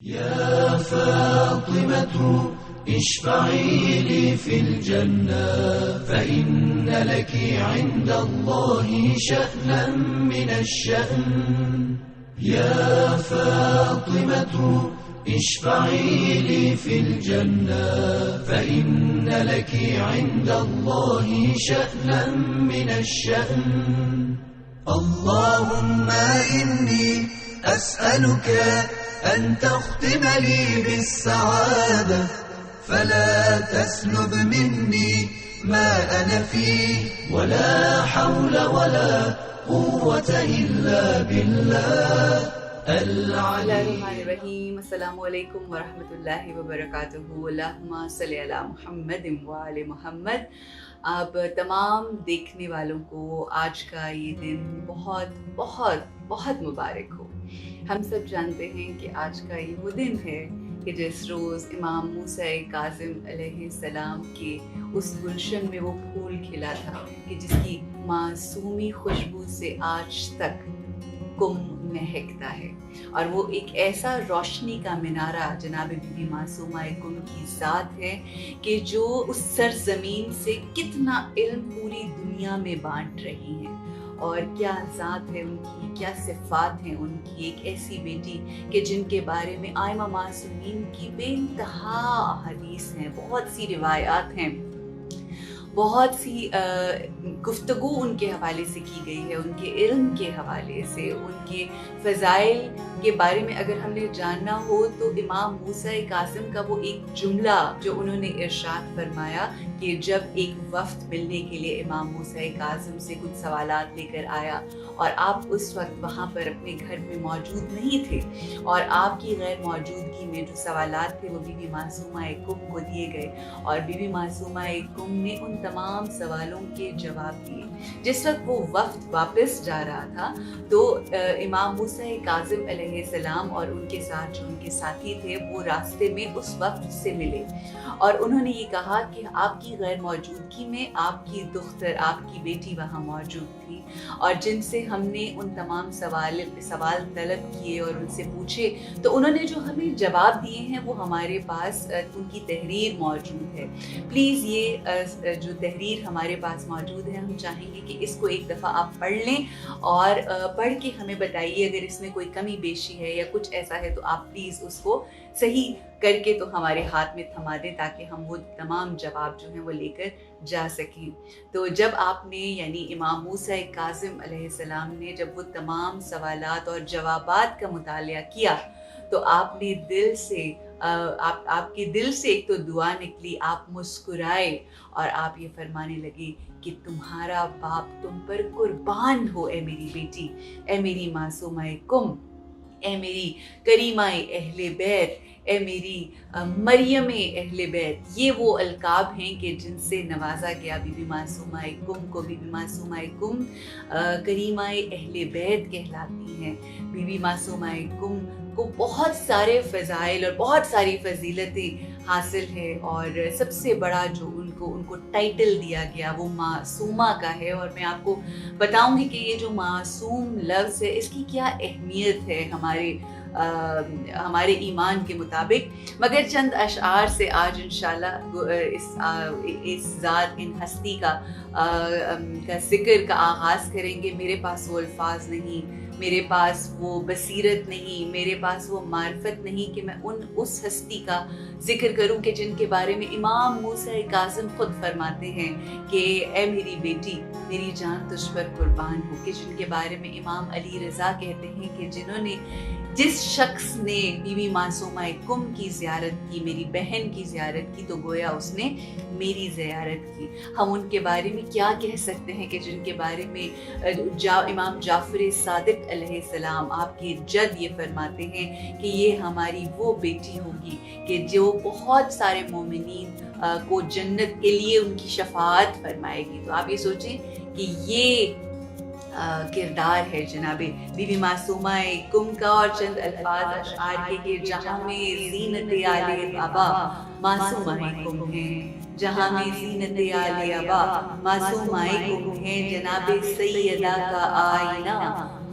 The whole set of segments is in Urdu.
يا فاطمة اشفعي لي في الجنة فإن لك عند الله شأنا من الشأن. يا فاطمة اشفعي لي في الجنة فإن لك عند الله شأنا من الشأن. اللهم إني أسألك أن تختم لي بالسعادة فلا تسلب مني ما أنا فيه ولا حول ولا قوة إلا بالله الرحمن السلام علیکم ورحمۃ اللہ وبرکاتہ. اللہم صلی علی محمد وآل محمد. آپ تمام دیکھنے والوں کو آج کا یہ دن بہت بہت بہت مبارک ہو. ہم سب جانتے ہیں کہ آج کا یہ وہ دن ہے کہ جس روز امام موسیٰ کاظم علیہ السلام کے اس گلشن میں وہ پھول کھلا تھا کہ جس کی معصومی خوشبو سے آج تک کم مہکتا ہے. اور وہ ایک ایسا روشنی کا منارہ جناب بی بی معصومہ کم کی ذات ہے کہ جو اس سرزمین سے کتنا علم پوری دنیا میں بانٹ رہی ہیں. اور کیا ذات ہے ان کی، کیا صفات ہیں ان کی. ایک ایسی بیٹی کہ جن کے بارے میں ائمہ معصومین کی بے انتہا حدیث ہیں، بہت سی روایات ہیں، بہت سی گفتگو ان کے حوالے سے کی گئی ہے، ان کے علم کے حوالے سے. ان کے فضائل کے بارے میں اگر ہم نے جاننا ہو تو امام موسیٰ کاظم کا وہ ایک جملہ جو انہوں نے ارشاد فرمایا کہ جب ایک وفد ملنے کے لیے امام موسیٰ کاظم سے کچھ سوالات لے کر آیا اور آپ اس وقت وہاں پر اپنے گھر میں موجود نہیں تھے، اور آپ کی غیر موجودگی میں جو سوالات تھے وہ بی بی معصومہ کم کو دیے گئے، اور بی بی معصومہ کم نے ان تمام سوالوں کے جواب دیے. جس وقت وہ وفد واپس جا رہا تھا تو امام موسیٰ کاظم علیہ السلام اور ان کے ساتھ جو ان کے ساتھی تھے وہ راستے میں اس وفد سے ملے، اور انہوں نے یہ کہا کہ آپ کی غیر موجودگی میں آپ کی دختر، آپ کی بیٹی وہاں موجود تھی، اور جن سے ہم نے ان تمام سوال طلب کیے اور ان سے پوچھے تو انہوں نے جو ہمیں جواب دیے ہیں وہ ہمارے پاس ان کی تحریر موجود ہے. پلیز یہ جو تحریر ہمارے پاس موجود ہے ہم چاہیں گے کہ اس کو ایک دفعہ آپ پڑھ لیں اور پڑھ کے ہمیں بتائیے اگر اس میں کوئی کمی بیشی ہے یا کچھ ایسا ہے تو آپ پلیز اس کو صحیح کر کے تو ہمارے ہاتھ میں تھما دیں تاکہ ہم وہ تمام جواب جو ہیں وہ لے کر جا سکیں. تو جب آپ نے یعنی امام موسیٰ کاظم علیہ السلام نے جب وہ تمام سوالات اور جوابات کا مطالعہ کیا تو آپ نے دل سے آپ کے دل سے ایک تو دعا نکلی، آپ مسکرائے اور آپ یہ فرمانے لگے کہ تمہارا باپ تم پر قربان ہو اے میری بیٹی، اے میری معصومہ کم، اے میری کریمہ اہل بیت، اے میری مریم اہل بیت. یہ وہ القاب ہیں کہ جن سے نوازا گیا بی بی معصومہ کم کو. بی بی معصومہ کم کریمہ اہل بیت کہلاتی ہیں. بی بی معصومہ کم کو بہت سارے فضائل اور بہت ساری فضیلتیں حاصل ہے، اور سب سے بڑا جو ان کو ٹائٹل دیا گیا وہ معصومہ کا ہے. اور میں آپ کو بتاؤں گی کہ یہ جو معصوم لفظ ہے اس کی کیا اہمیت ہے ہمارے ایمان کے مطابق. مگر چند اشعار سے آج انشاءاللہ اس ذات، ان ہستی کا ذکر کا آغاز کریں گے. میرے پاس وہ الفاظ نہیں، میرے پاس وہ بصیرت نہیں، میرے پاس وہ معرفت نہیں کہ میں اس ہستی کا ذکر کروں کہ جن کے بارے میں امام موسیٰ کاظم خود فرماتے ہیں کہ اے میری بیٹی میری جان تجھ پر قربان ہو، کہ جن کے بارے میں امام علی رضا کہتے ہیں کہ جس شخص نے بی بی معصومہ کم کی زیارت کی، میری بہن کی زیارت کی، تو گویا اس نے میری زیارت کی. ہم ان کے بارے میں کیا کہہ سکتے ہیں کہ جن کے بارے میں امام جعفر صادق علیہ السلام آپ کے جد یہ فرماتے ہیں کہ یہ ہماری وہ بیٹی ہوگی کہ جو بہت سارے مومنین کو جنت کے لیے ان کی شفاعت فرمائے گی. تو آپ یہ سوچیں کہ یہ کردار ہے جناب بی بی معصومہ کم کا. اور چند الفاظ اشعار کے کہ جہاں میں زینت آل ابا معصومہ کم ہیں، جہاں میں زینت آل ابا معصومہ کم ہیں، جناب سیدہ کا آئینہ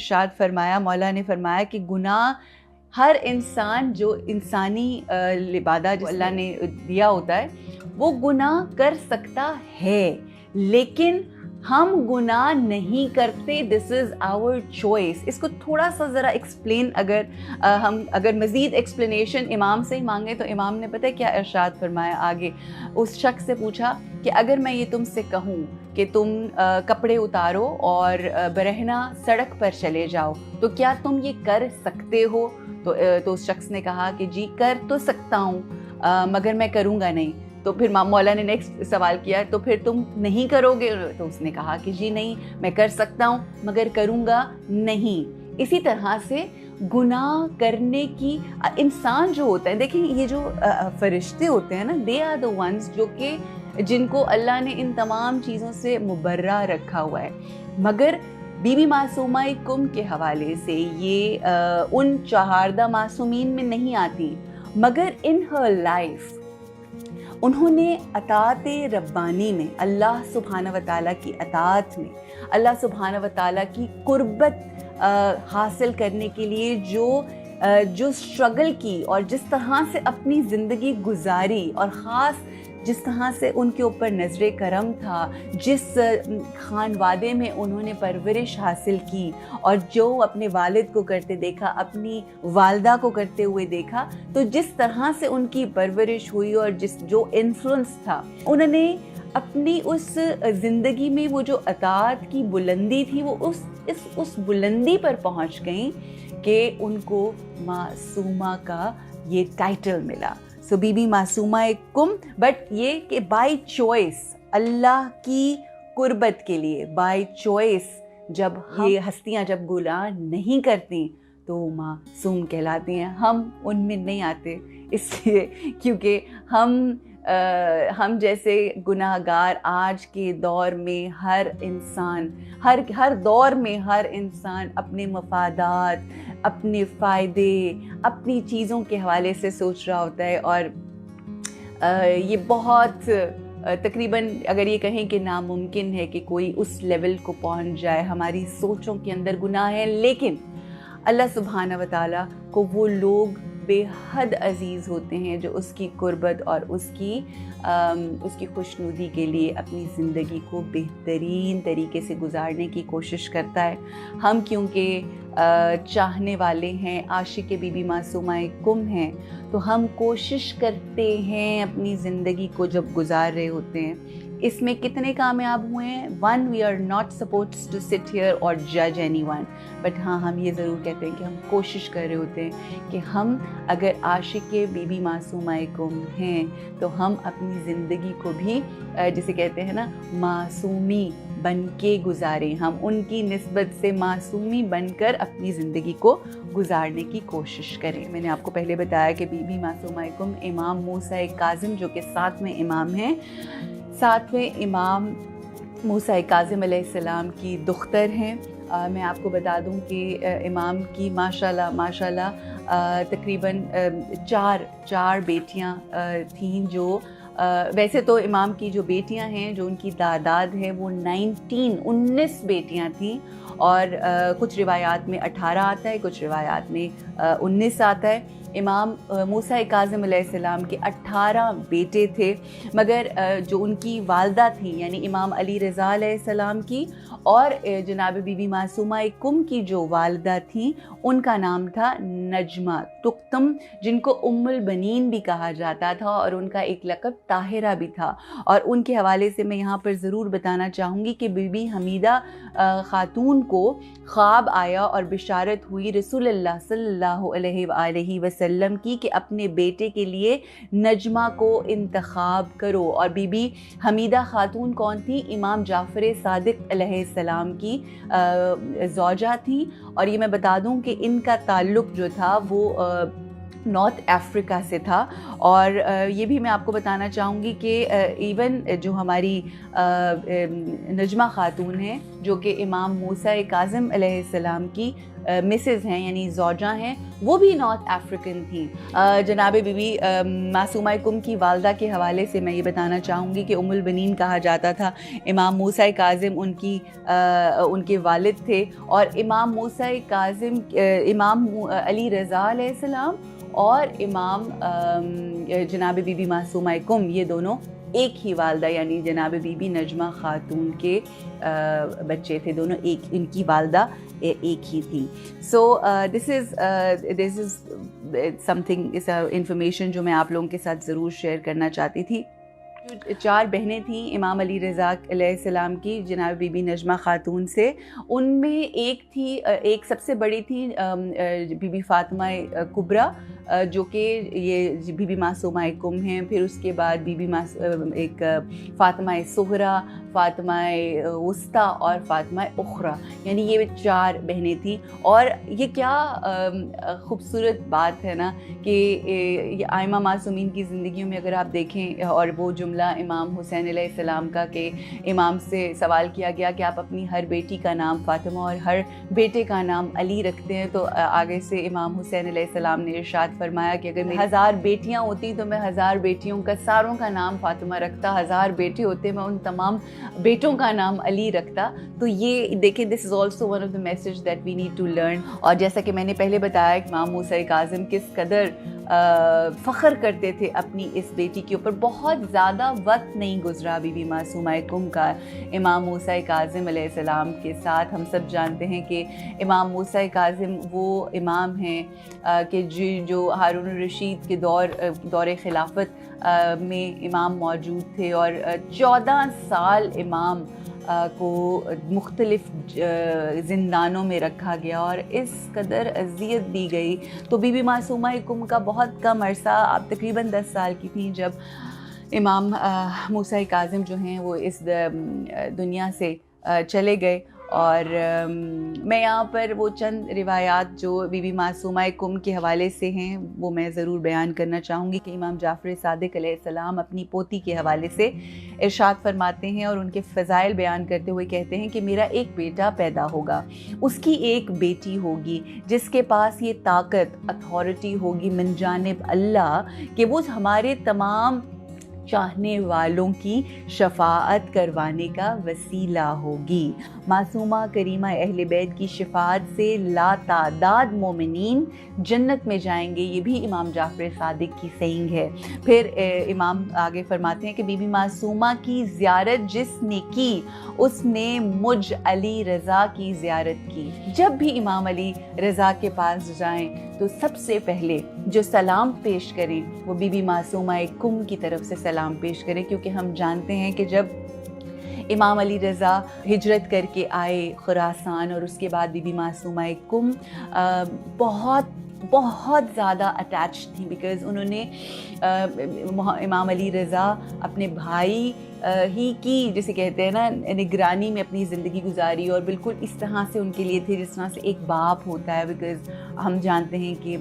ارشاد فرمایا, مولا نے فرمایا کہ گناہ ہر انسان جو انسانی لبادہ جو اللہ نے دیا ہوتا ہے وہ گناہ کر سکتا ہے, لیکن ہم گناہ نہیں کرتے. دس از آور چوائس. اس کو تھوڑا سا ذرا ایکسپلین اگر مزید ایکسپلینیشن امام سے ہی مانگے تو امام نے پتہ ہے کیا ارشاد فرمایا آگے. اس شخص سے پوچھا کہ اگر میں یہ تم سے کہوں کہ تم کپڑے اتارو اور برہنہ سڑک پر چلے جاؤ تو کیا تم یہ کر سکتے ہو؟ تو اس شخص نے کہا کہ جی کر تو سکتا ہوں مگر میں کروں گا نہیں. تو پھر مولا نے نیکسٹ سوال کیا تو پھر تم نہیں کرو گے؟ تو اس نے کہا کہ جی نہیں, میں کر سکتا ہوں مگر کروں گا نہیں. اسی طرح سے گناہ کرنے کی انسان جو ہوتا ہے, دیکھیں یہ جو فرشتے ہوتے ہیں نا, دے آر دا ونس جو کہ جن کو اللہ نے ان تمام چیزوں سے مبرہ رکھا ہوا ہے. مگر بی بی معصومہ کم کے حوالے سے یہ ان چہاردہ معصومین میں نہیں آتی, مگر ان ہر لائف انہوں نے اطاعت ربانی میں, اللہ سبحانہ و تعالیٰ کی اطاعت میں, اللہ سبحانہ و تعالیٰ کی قربت حاصل کرنے کے لیے جو اسٹرگل کی اور جس طرح سے اپنی زندگی گزاری, اور خاص جس طرح سے ان کے اوپر نظر کرم تھا, جس خانوادے میں انہوں نے پرورش حاصل کی اور جو اپنے والد کو کرتے دیکھا, اپنی والدہ کو کرتے ہوئے دیکھا, تو جس طرح سے ان کی پرورش ہوئی اور جو انفلوئنس تھا, انہوں نے اپنی اس زندگی میں وہ جو اطاعت کی بلندی تھی وہ اس بلندی پر پہنچ گئیں کہ ان کو معصومہ کا یہ ٹائٹل ملا. So Bibi Masooma Qom, but یہ کہ بائی چوائس, اللہ کی قربت کے لیے بائی چوائس جب یہ ہستیاں جب گناہ نہیں کرتی تو معصوم کہلاتی ہیں. ہم ان میں نہیں آتے اس لیے کیونکہ ہم جیسے گناہ گار آج کے دور میں ہر انسان ہر دور میں ہر انسان اپنے مفادات, اپنے فائدے, اپنی چیزوں کے حوالے سے سوچ رہا ہوتا ہے. اور یہ بہت تقریباً اگر یہ کہیں کہ ناممکن ہے کہ کوئی اس لیول کو پہنچ جائے. ہماری سوچوں کے اندر گناہ ہے, لیکن اللہ سبحانہ و تعالیٰ کو وہ لوگ بے حد عزیز ہوتے ہیں جو اس کی قربت اور اس کی خوشنودی کے لیے اپنی زندگی کو بہترین طریقے سے گزارنے کی کوشش کرتا ہے. ہم کیونکہ چاہنے والے ہیں, عاشق بی بی معصومہ کم ہیں, تو ہم کوشش کرتے ہیں اپنی زندگی کو جب گزار رہے ہوتے ہیں. اس میں کتنے کامیاب ہوئے ہیں؟ One, we are not suppose to sit here اور جج اینی ون, بٹ ہاں ہم یہ ضرور کہتے ہیں کہ ہم کوشش کر رہے ہوتے ہیں کہ ہم اگر عاشق بی بی معصومہ کم ہیں تو ہم اپنی زندگی کو بھی جسے کہتے ہیں نا معصومی بن کے گزاریں, ہم ان کی نسبت سے معصومی بن کر اپنی زندگی کو گزارنے کی کوشش کریں. میں نے آپ کو پہلے بتایا کہ بی بی معصومہ کم امام موسیٰ کاظم جو کہ 7ویں امام ہیں, 7ویں امام موسیٰ کاظم علیہ السلام کی دختر ہیں. میں آپ کو بتا دوں کہ امام کی ماشاءاللہ تقریباً 4 بیٹیاں تھیں. جو ویسے تو امام کی جو بیٹیاں ہیں, جو ان کی تعداد ہے وہ 19 بیٹیاں تھیں, اور کچھ روایات میں 18 آتا ہے, کچھ روایات میں 19 آتا ہے. امام موسیٰ کاظم علیہ السلام کے 18 بیٹے تھے, مگر جو ان کی والدہ تھیں یعنی امام علی رضا علیہ السلام کی اور جناب بی بی معصومہ کم کی جو والدہ تھیں ان کا نام تھا نجمہ تقتم, جن کو ام البنین بھی کہا جاتا تھا, اور ان کا ایک لقب طاہرہ بھی تھا. اور ان کے حوالے سے میں یہاں پر ضرور بتانا چاہوں گی کہ بی بی حمیدہ خاتون کو خواب آیا اور بشارت ہوئی رسول اللہ صلی اللہ علیہ وآلہ وسلم کی کہ اپنے بیٹے کے لیے نجمہ کو انتخاب کرو. اور بی بی حمیدہ خاتون کون تھی؟ امام جعفر صادق علیہ السلام کی زوجہ تھیں. اور یہ میں بتا دوں کہ ان کا تعلق جو تھا وہ نارتھ افریقہ سے تھا. اور یہ بھی میں آپ کو بتانا چاہوں گی کہ ایون جو ہماری نجمہ خاتون ہیں جو کہ امام موسیٰ کاظم علیہ السلام کی مسز ہیں یعنی زوجہ ہیں وہ بھی نارتھ افریقن تھیں. جناب بی بی معصومہ کم کی والدہ کے حوالے سے میں یہ بتانا چاہوں گی کہ ام البنین کہا جاتا تھا. امام موسیٰ کاظم ان کے والد تھے, اور امام موسیٰ کاظم امام علی رضا علیہ السلام اور امام جناب بی بی معصومہ کم یہ دونوں ایک ہی والدہ یعنی جناب بی بی نجمہ خاتون کے بچے تھے. دونوں ان کی والدہ ایک ہی تھی. سو دس از سم تھنگ انفارمیشن جو میں آپ لوگوں کے ساتھ ضرور شیئر کرنا چاہتی تھی. 4 بہنیں تھیں امام علی رضا علیہ السلام کی جناب بی بی نجمہ خاتون سے. ان میں ایک سب سے بڑی تھی بی بی فاطمہ کبریٰ جو کہ یہ بی بی معصومہ کم ہیں. پھر اس کے بعد بی بی ایک فاطمہ صغریٰ, فاطمہ وسطیٰ اور فاطمہ اخریٰ, یعنی یہ 4 بہنیں تھیں. اور یہ کیا خوبصورت بات ہے نا کہ یہ آئمہ معصومین کی زندگیوں میں اگر آپ دیکھیں, اور وہ جملہ امام حسین علیہ السلام کا کہ امام سے سوال کیا گیا کہ آپ اپنی ہر بیٹی کا نام فاطمہ اور ہر بیٹے کا نام علی رکھتے ہیں, تو آگے سے امام حسین علیہ السلام نے ارشاد فرمایا کہ اگر 1000 بیٹیاں ہوتی تو میں 1000 بیٹیوں کا ساروں کا نام فاطمہ رکھتا, 1000 بیٹے ہوتے میں ان تمام بیٹوں کا نام علی رکھتا. تو یہ دیکھیں this is also one of the message that we need to learn. اور جیسا کہ میں نے پہلے بتایا کہ امام موسیٰ کاظم کس قدر فخر کرتے تھے اپنی اس بیٹی کے اوپر. بہت زیادہ وقت نہیں گزرا بی بی معصومہ کم کا امام موسیٰ کاظم علیہ السلام کے ساتھ. ہم سب جانتے ہیں کہ امام موسیٰ کاظم وہ امام ہیں کہ جو ہارون الرشید کے دور خلافت میں امام موجود تھے, اور 14 سال امام کو مختلف زندانوں میں رکھا گیا اور اس قدر اذیت دی گئی. تو بی بی معصومہ کم کا بہت کم عرصہ, آپ تقریباً 10 سال کی تھیں جب امام موسیٰ کاظم جو ہیں وہ اس دنیا سے چلے گئے. اور میں یہاں پر وہ چند روایات جو بی بی معصومہ کم کے حوالے سے ہیں وہ میں ضرور بیان کرنا چاہوں گی کہ امام جعفر صادق علیہ السلام اپنی پوتی کے حوالے سے ارشاد فرماتے ہیں اور ان کے فضائل بیان کرتے ہوئے کہتے ہیں کہ میرا ایک بیٹا پیدا ہوگا, اس کی ایک بیٹی ہوگی جس کے پاس یہ طاقت اتھارٹی ہوگی من جانب اللہ کہ وہ ہمارے تمام چاہنے والوں کی شفاعت کروانے کا وسیلہ ہوگی. معصومہ کریمہ اہل بیت کی شفاعت سے لا تعداد مومنین جنت میں جائیں گے. یہ بھی امام جعفر صادق کی سینگ ہے. پھر امام آگے فرماتے ہیں کہ بی بی معصومہ کی زیارت جس نے کی اس نے مجھ علی رضا کی زیارت کی. جب بھی امام علی رضا کے پاس جائیں تو سب سے پہلے جو سلام پیش کریں وہ بی بی معصومہ کم کی طرف سے سلام پیش کریں, کیونکہ ہم جانتے ہیں کہ جب امام علی رضا ہجرت کر کے آئے خراسان اور اس کے بعد بی بی معصومہ کم بہت زیادہ اٹیچ تھیں, بیکاز انہوں نے امام علی رضا اپنے بھائی ہی کی جسے کہتے ہیں نا نگرانی میں اپنی زندگی گزاری, اور بالکل اس طرح سے ان کے لیے تھے جس طرح سے ایک باپ ہوتا ہے. بیکاز ہم جانتے ہیں کہ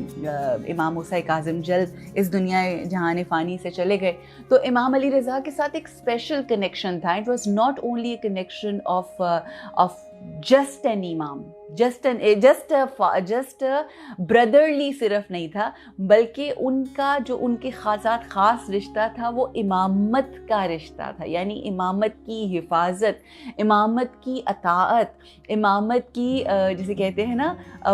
امام موسیٰ کاظم جلد اس دنیا جہان فانی سے چلے گئے, تو امام علی رضا کے ساتھ ایک اسپیشل کنیکشن تھا. It was not only a connection of just an امام, جسٹ بردرلی صرف نہیں تھا, بلکہ ان کا جو ان کے خاص رشتہ تھا وہ امامت کا رشتہ تھا. یعنی امامت کی حفاظت, امامت کی اطاعت, امامت کی جسے کہتے ہیں نا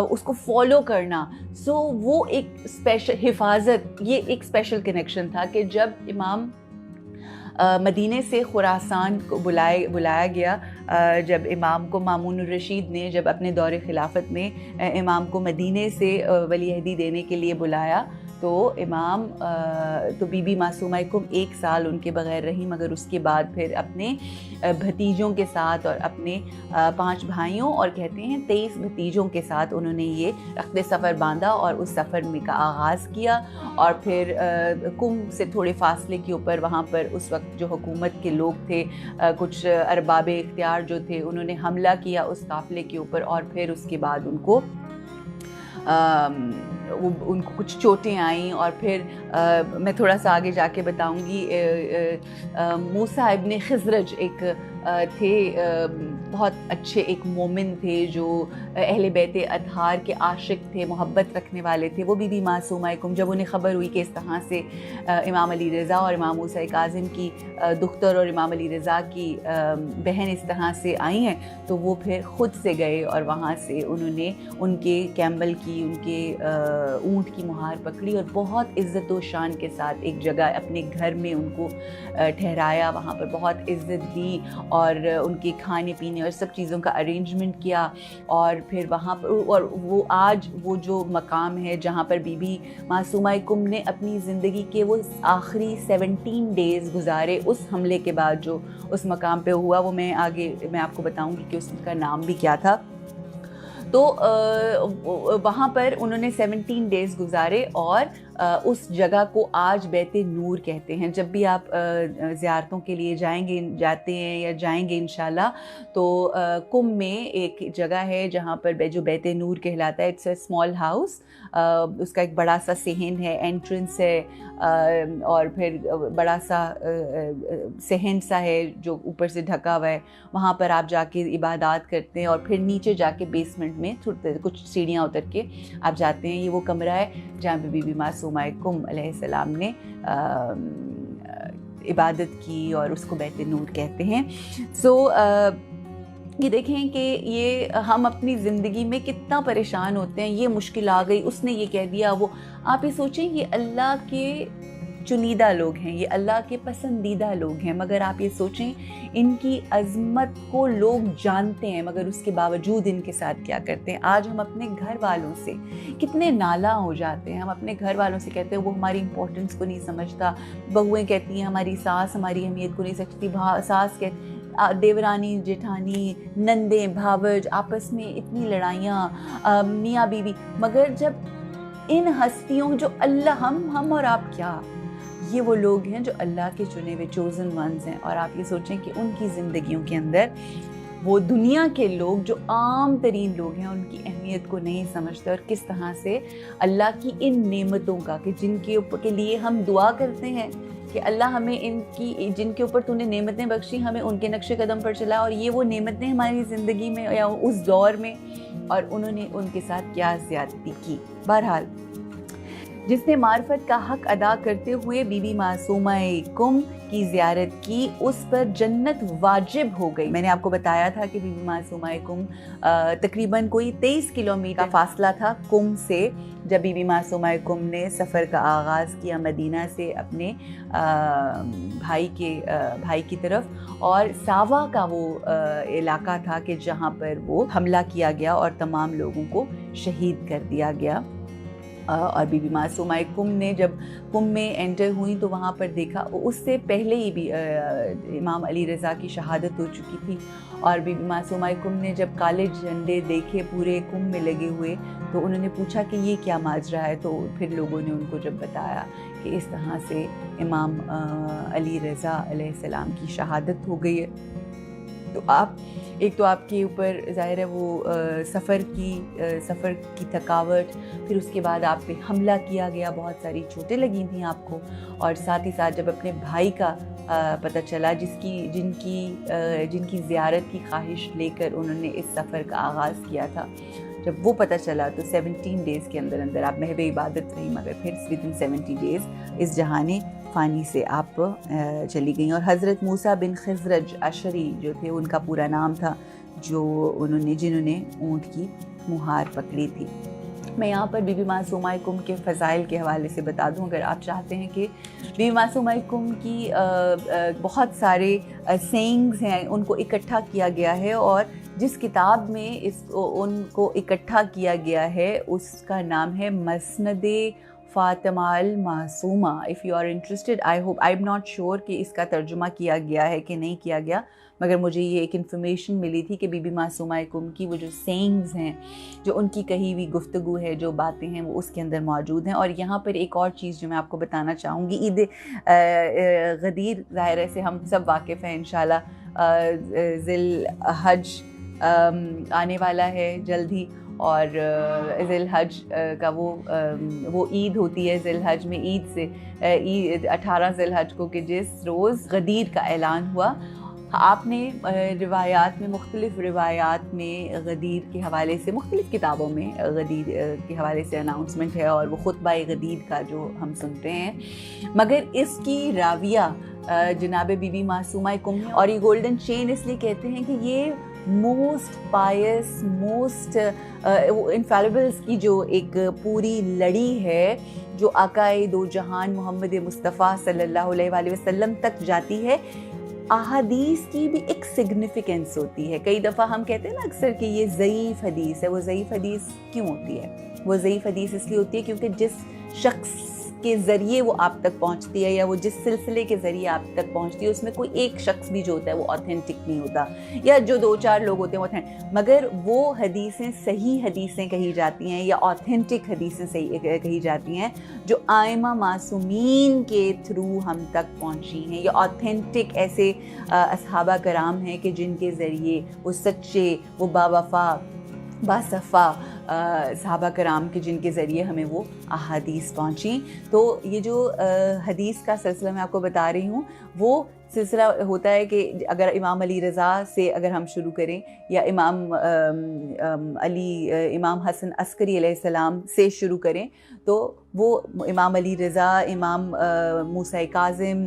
اس کو فالو کرنا. سو وہ ایک اسپیشل حفاظت, یہ ایک اسپیشل کنیکشن تھا کہ جب امام مدینے سے خراسان کو بلایا گیا, جب امام کو مامون الرشید نے جب اپنے دور خلافت میں امام کو مدینے سے ولی عہدی دینے کے لیے بلایا, تو بی بی معصومہ کم 1 سال ان کے بغیر رہی, مگر اس کے بعد پھر اپنے بھتیجوں کے ساتھ اور اپنے 5 بھائیوں اور کہتے ہیں 23 بھتیجوں کے ساتھ انہوں نے یہ عقد سفر باندھا اور اس سفر میں کا آغاز کیا. اور پھر کم سے تھوڑے فاصلے کے اوپر وہاں پر اس وقت جو حکومت کے لوگ تھے, کچھ ارباب اختیار جو تھے, انہوں نے حملہ کیا اس قافلے کے اوپر, اور پھر اس کے بعد ان کو ان کو کچھ چوٹیں آئیں اور پھر میں تھوڑا سا آگے جا کے بتاؤں گی. موسیٰ ابن خزرج ایک تھے بہت اچھے ایک مومن تھے جو اہل بیت اطہار کے عاشق تھے, محبت رکھنے والے تھے. وہ بی بی معصومہ کم جب انہیں خبر ہوئی کہ اس طرح سے امام علی رضا اور امام موسیٰ کاظم کی دختر اور امام علی رضا کی بہن اس طرح سے آئی ہیں, تو وہ پھر خود سے گئے اور وہاں سے انہوں نے ان کے کیمبل کی, ان کے اونٹ کی مہار پکڑی اور بہت عزت و شان کے ساتھ ایک جگہ اپنے گھر میں ان کو ٹھہرایا, وہاں پر بہت عزت دی اور ان کے کھانے پینے اور سب چیزوں کا ارینجمنٹ کیا. اور پھر وہاں پر اور وہ آج وہ جو مقام ہے جہاں پر بی بی معصومہ کم نے اپنی زندگی کے وہ آخری 17 ڈیز گزارے اس حملے کے بعد جو اس مقام پہ ہوا, وہ میں آگے میں آپ کو بتاؤں گی کہ اس کا نام بھی کیا تھا. تو وہاں پر انہوں نے 17 ڈیز گزارے اور اس جگہ کو آج بیت نور کہتے ہیں. جب بھی آپ زیارتوں کے لیے جاتے ہیں یا جائیں گے انشاءاللہ, تو کم میں ایک جگہ ہے جہاں پر جو بیت نور کہلاتا ہے. اٹس اے اسمال ہاؤس, اس کا ایک بڑا سا صحن ہے, انٹرنس ہے, اور پھر بڑا سا صحن سا ہے جو اوپر سے ڈھکا ہوا ہے. وہاں پر آپ جا کے عبادات کرتے ہیں اور پھر نیچے جا کے بیسمنٹ میں کچھ سیڑھیاں اتر کے آپ جاتے ہیں. یہ وہ کمرہ ہے جہاں پہ بی بی معصومہ کم علیہ السلام نے عبادت کی اور اس کو بیت نور کہتے ہیں. یہ دیکھیں کہ یہ ہم اپنی زندگی میں کتنا پریشان ہوتے ہیں, یہ مشکل آ گئی, اس نے یہ کہہ دیا, وہ آپ یہ سوچیں یہ اللہ کے چنیدہ لوگ ہیں, یہ اللہ کے پسندیدہ لوگ ہیں, مگر آپ یہ سوچیں ان کی عظمت کو لوگ جانتے ہیں مگر اس کے باوجود ان کے ساتھ کیا کرتے ہیں. آج ہم اپنے گھر والوں سے کتنے نالاں ہو جاتے ہیں, ہم اپنے گھر والوں سے کہتے ہیں وہ ہماری امپورٹنس کو نہیں سمجھتا. بہویں کہتی ہیں ہماری ساس ہماری اہمیت کو نہیں سمجھتی, ساس کہتی دیورانی جیٹھانی نندیں بھاوج آپس میں اتنی لڑائیاں, میاں بیوی. مگر جب ان ہستیوں جو اللہ ہم اور آپ کیا, یہ وہ لوگ ہیں جو اللہ کے چنے ہوئے چوزن ونز ہیں, اور آپ یہ سوچیں کہ ان کی زندگیوں کے اندر وہ دنیا کے لوگ جو عام ترین لوگ ہیں ان کی اہمیت کو نہیں سمجھتے, اور کس طرح سے اللہ کی ان نعمتوں کا کہ جن کے لیے ہم دعا کرتے ہیں کہ اللہ ہمیں ان کی جن کے اوپر تو نے نعمتیں بخشی ہمیں ان کے نقش قدم پر چلا, اور یہ وہ نعمتیں ہماری زندگی میں یا اس دور میں, اور انہوں نے ان کے ساتھ کیا زیادتی کی. بہرحال جس نے معرفت کا حق ادا کرتے ہوئے بی بی معصومہ کم کی زیارت کی اس پر جنت واجب ہو گئی. میں نے آپ کو بتایا تھا کہ بی بی معصومہ کم تقریباً کوئی 23 کلومیٹر کا فاصلہ تھا کم سے, جب بی بی معصومہ کم نے سفر کا آغاز کیا مدینہ سے اپنے بھائی کی طرف. اور ساوا کا وہ علاقہ تھا کہ جہاں پر وہ حملہ کیا گیا اور تمام لوگوں کو شہید کر دیا گیا. اور بی بی معصومہ کم نے جب کم میں انٹر ہوئی تو وہاں پر دیکھا, اس سے پہلے ہی بھی امام علی رضا کی شہادت ہو چکی تھی, اور بی بی معصومہ کم نے جب کالے جھنڈے دیکھے پورے کم میں لگے ہوئے تو انہوں نے پوچھا کہ یہ کیا ماجرا ہے. تو پھر لوگوں نے ان کو جب بتایا کہ اس طرح سے امام علی رضا علیہ السلام کی شہادت ہو گئی ہے. تو ایک تو آپ کے اوپر ظاہر ہے وہ سفر کی تھکاوٹ, پھر اس کے بعد آپ پہ حملہ کیا گیا, بہت ساری چوٹیں لگی تھیں آپ کو, اور ساتھ ہی ساتھ جب اپنے بھائی کا پتہ چلا جن کی زیارت کی خواہش لے کر انہوں نے اس سفر کا آغاز کیا تھا, جب وہ پتہ چلا تو 17 ڈیز کے اندر آپ محو عبادت رہی, مگر پھر ودن 70 ڈیز اس جہان فانی سے آپ چلی گئیں. اور حضرت موسیٰ بن خزرج اشری جو تھے, ان کا پورا نام تھا, جنہوں نے اونٹ کی مہار پکڑی تھی. میں یہاں پر بی بی معصومہ کم کے فضائل کے حوالے سے بتا دوں, اگر آپ چاہتے ہیں کہ بی بی معصومہ کم کی بہت سارے سینگز ہیں ان کو اکٹھا کیا گیا ہے, اور جس کتاب میں ان کو اکٹھا کیا گیا ہے اس کا نام ہے مسند Fatima al Masuma. If you are interested, I am not sure کہ اس کا ترجمہ کیا گیا ہے کہ نہیں کیا گیا, مگر مجھے یہ ایک انفارمیشن ملی تھی کہ بی بی معصومہ کم کی وہ جو سینگز ہیں, جو ان کی کہی ہوئی گفتگو ہے, جو باتیں ہیں, وہ اس کے اندر موجود ہیں. اور یہاں پر ایک اور چیز جو میں آپ کو بتانا چاہوں گی, عید غدیر ظاہر سے ہم سب واقف ہیں انشاءاللہ, ذی الحج آنے والا ہے جلد ہی, اور ذی الحج کا وہ عید ہوتی ہے ذی الحج میں، عید سے 18 ذی الحج کو کہ جس روز غدیر کا اعلان ہوا. آپ نے روایات میں، مختلف روایات میں غدیر کے حوالے سے، مختلف کتابوں میں غدیر کے حوالے سے اناؤنسمنٹ ہے، اور وہ خطبہ غدیر کا جو ہم سنتے ہیں، مگر اس کی راویہ جناب بی بی معصومہ کم ہے. اور یہ گولڈن چین اس لیے کہتے ہیں کہ یہ موسٹ پائس، موسٹ انفیلیبلس کی جو ایک پوری لڑی ہے جو آقائے دو جہان محمد مصطفیٰ صلی اللہ علیہ وآلہ وسلم تک جاتی ہے. احادیث کی بھی ایک سگنیفیکنس ہوتی ہے. کئی دفعہ ہم کہتے ہیں نا اکثر کہ یہ ضعیف حدیث ہے. وہ ضعیف حدیث کیوں ہوتی ہے؟ وہ ضعیف حدیث اس لیے ہوتی ہے کیونکہ جس شخص کے ذریعے وہ آپ تک پہنچتی ہے، یا وہ جس سلسلے کے ذریعے آپ تک پہنچتی ہے، اس میں کوئی ایک شخص بھی جو ہوتا ہے وہ آتھینٹک نہیں ہوتا، یا جو 2-4 لوگ ہوتے ہیں وہ مگر وہ حدیثیں صحیح حدیثیں کہی جاتی ہیں، یا آتھینٹک حدیثیں صحیح کہی جاتی ہیں جو آئمہ معصومین کے تھرو ہم تک پہنچی ہیں، یا آتھینٹک ایسے اصحابہ کرام ہیں کہ جن کے ذریعے وہ سچے، وہ باوفا، باصفا صحابہ کرام کے جن کے ذریعے ہمیں وہ احادیث پہنچیں. تو یہ جو حدیث کا سلسلہ میں آپ کو بتا رہی ہوں، وہ سلسلہ ہوتا ہے کہ اگر امام علی رضا سے اگر ہم شروع کریں، یا امام حسن عسکری علیہ السلام سے شروع کریں، تو وہ امام علی رضا، امام موسیٰ کاظم،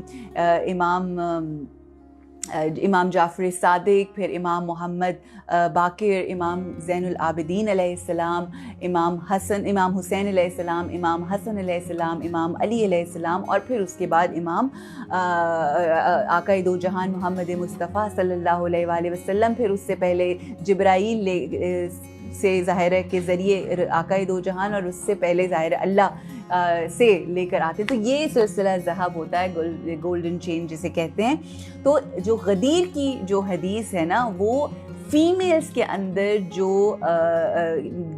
امام جعفر صادق، پھر امام محمد باقر، امام زین العابدین علیہ السلام، امام حسین علیہ السلام، امام حسن علیہ السلام، امام علی علیہ السلام، اور پھر اس کے بعد امام آقائے دو جہان محمد مصطفیٰ صلی اللہ علیہ وآلہ وسلم. پھر اس سے پہلے جبرائیل سے ظاہر ہے کے ذریعے آقائے دو جہان، اور اس سے پہلے ظاہر اللہ سے لے کر آتے. تو یہ سلسلہ ذہب ہوتا ہے، گولڈن چین جسے کہتے ہیں. تو جو غدیر کی جو حدیث ہے نا، وہ فیمیلز کے اندر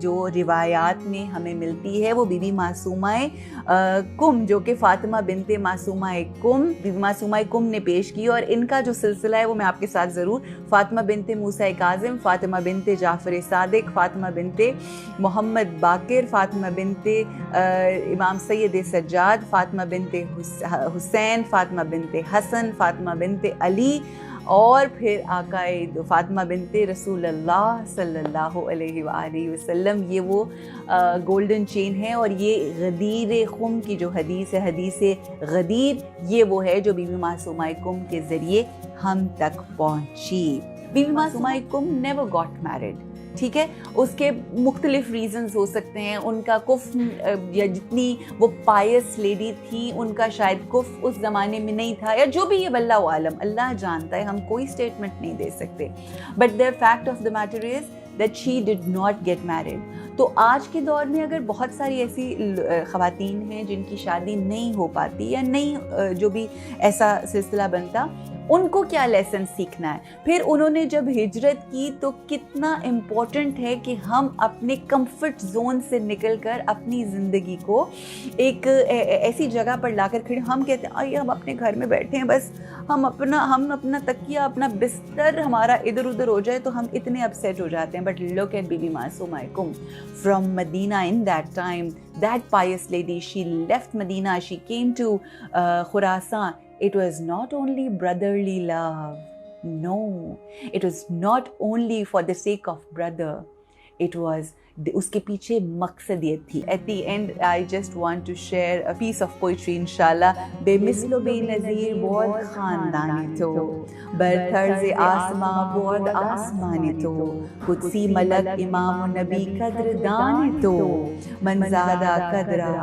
جو روایات میں ہمیں ملتی ہے، وہ بی بی معصومہ کم، جو کہ فاطمہ بنت معصومہ کم، بی بی معصومہ کم نے پیش کی. اور ان کا جو سلسلہ ہے وہ میں آپ کے ساتھ ضرور، فاطمہ بنت موسیٰ کاظم، فاطمہ بنت جعفر صادق، فاطمہ بنت محمد باقر، فاطمہ بنت امام سید سجاد، فاطمہ بنت حسین، فاطمہ بنت حسن، فاطمہ بنت علی، اور پھر آقائے فاطمہ بنت رسول اللہ صلی اللہ علیہ وآلہ وسلم. یہ وہ گولڈن چین ہے. اور یہ غدیر خم کی جو حدیث ہے، حدیث غدیر، یہ وہ ہے جو بی بی معصومہ کم کے ذریعے ہم تک پہنچی. Bibi Masooma Qom never got married. ٹھیک ہے، اس کے مختلف ریزنز ہو سکتے ہیں. ان کا کفر، یا جتنی وہ پائس لیڈی تھی، ان کا شاید کفر اس زمانے میں نہیں تھا، یا جو بھی یہ واللہ عالم، اللہ جانتا ہے، ہم کوئی سٹیٹمنٹ نہیں دے سکتے. But the fact of the matter is that she did not get married. تو آج کے دور میں اگر بہت ساری ایسی خواتین ہیں جن کی شادی نہیں ہو پاتی، یا نہیں جو بھی ایسا سلسلہ بنتا، ان کو کیا لیسن سیکھنا ہے؟ پھر انہوں نے جب ہجرت کی تو کتنا امپورٹنٹ ہے کہ ہم اپنے کمفرٹ زون سے نکل کر اپنی زندگی کو ایک ایسی جگہ پر لا کر کھڑے. ہم کہتے ہیں آئیے ہم اپنے گھر میں بیٹھے ہیں، بس ہم اپنا تکیہ، اپنا بستر ہمارا ادھر ادھر ہو جائے تو ہم اتنے اپسیٹ ہو جاتے ہیں. But look at Bibi Masooma Qom from Medina. In that time that pious lady, she left Medina, she came to Khurasan. It was not only brotherly love, no, it was not only for the sake of brother, it was اس کے پیچھے مقصد یہ تھی. At the end I just want to share a piece of poetry انشاءاللہ. بے مثل و بے نظیر بہت خاندانی تو، برطرز آسماں بہت آسمانی تو، قدسی ملک امام و نبی قدر دان تو، منزادہ قدرہ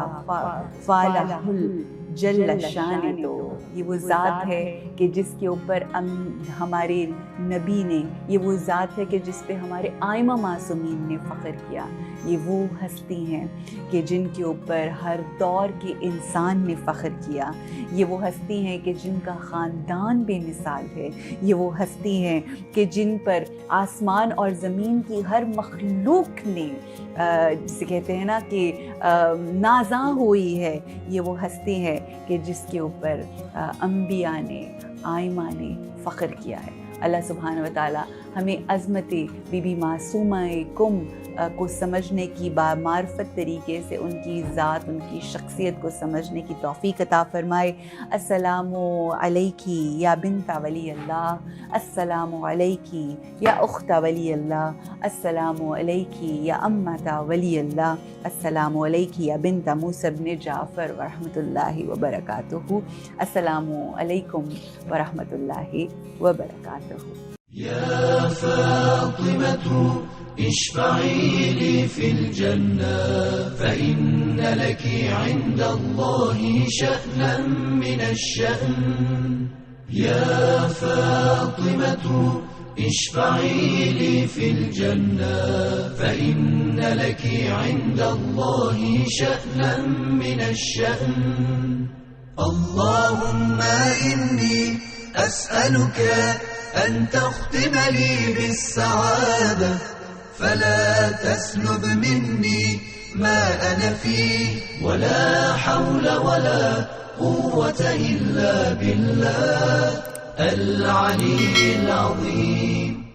فالح جل شان تو. یہ وہ ذات ہے کہ جس کے اوپر ہمارے نبی نے، یہ وہ ذات ہے کہ جس پہ ہمارے آئمہ معصومین نے فخر کیا. یہ وہ ہستی ہیں کہ جن کے اوپر ہر دور کے انسان نے فخر کیا. یہ وہ ہستی ہیں کہ جن کا خاندان بے مثال ہے. یہ وہ ہستی ہیں کہ جن پر آسمان اور زمین کی ہر مخلوق نے جسے کہتے ہیں نا کہ نازاں ہوئی ہے. یہ وہ ہستی ہے کہ جس کے اوپر انبیاء نے، آئمہ نے فخر کیا ہے. اللہ سبحانہ و تعالی ہمیں عظمت بی بی معصومہ کم کو سمجھنے کی بامعرفت طریقے سے ان کی ذات، ان کی شخصیت کو سمجھنے کی توفیق عطا فرمائے۔ السلام علیکی یا بنت ولی اللہ، السلام علیکی یا اخت ولی اللہ، السلام علیکی یا امت ولی اللہ، السلام علیکی یا بنت موسیٰ بن جعفر ورحمۃ اللہ وبرکاتہ۔ السلام علیکم ورحمۃ اللہ وبرکاتہ۔ يا فاطمة اشفعي لي في الجنة فإن لك عند الله شأنا من الشأن. يا فاطمة اشفعي لي في الجنة فإن لك عند الله شأنا من الشأن. اللهم إني أسألك أن تختم لي بالسعادة فلا تسلب مني ما أنا فيه ولا حول ولا قوة إلا بالله العلي العظيم.